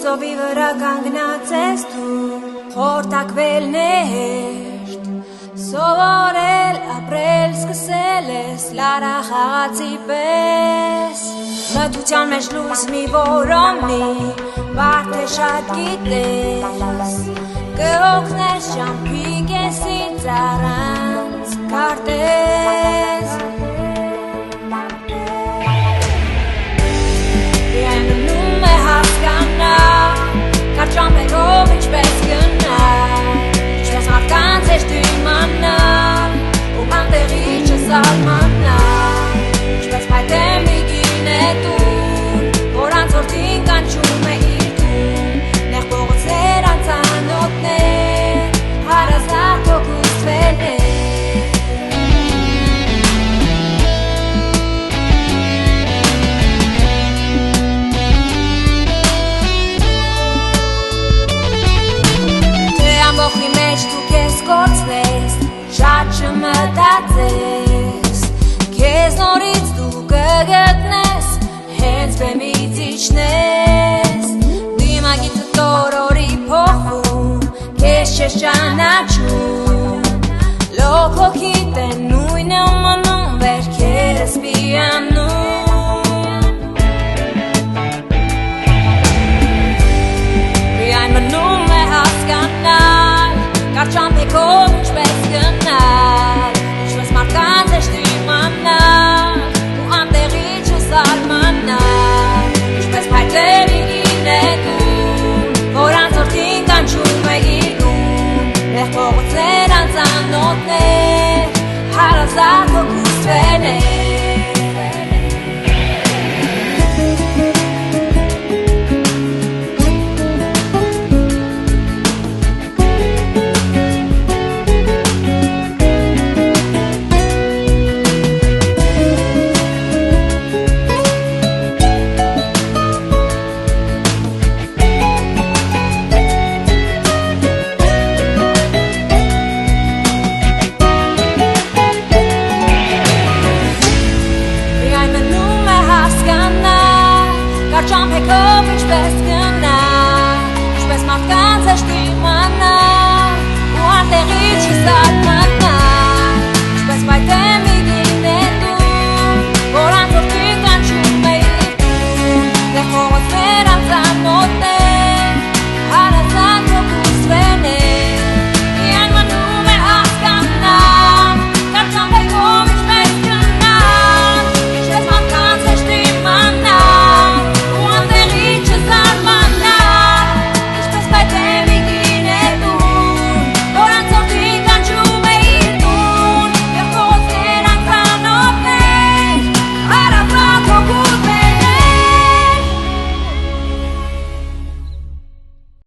ծովի վրա կանգնած ես դու խորտակվել նեհերտ սովորել ապրել սկսել ես լարա խաղացի պես մտության մեջ լույս մի որոմնի բարդ է շատ գիտես կօգնես ճամփիկ ես ինձ առանց կարտես Ճամփերով ինչպես գնալ Ինչպես մարդկանց ես դու իմանալ ու անտեղի չզարմանալ Ինչպես փայտեմ մի գինետուն որ անցորդին կանչում է իր տուն Նեղ փողոցներ անծանոթներ հարազատ հոգուստվելներ Ամբողջի մեջ դու քեզ կորցնես, շատ չմտածես Քեզ նորից դու կգտնես, հենց բեմից իջնես Դիմագիծդ օր-օրի փոխվում, քեզ չես ճանաչում Լոկ հոգիդ է նույնը մնում, վերքերս պիանում Միայն մնում է հասկանալ Ճամփերով ինչպես գնալ Ինչպես մարդկանց ես դու իմանալ ու անտեղի չզարմանալ Ինչպես փայտել մի գինետուն որ անցորդին կանչում է իր տուն Նեղ փողոցներ անծանոթներ հարազատ հոգուստվելներ Ճամփերով ինչպես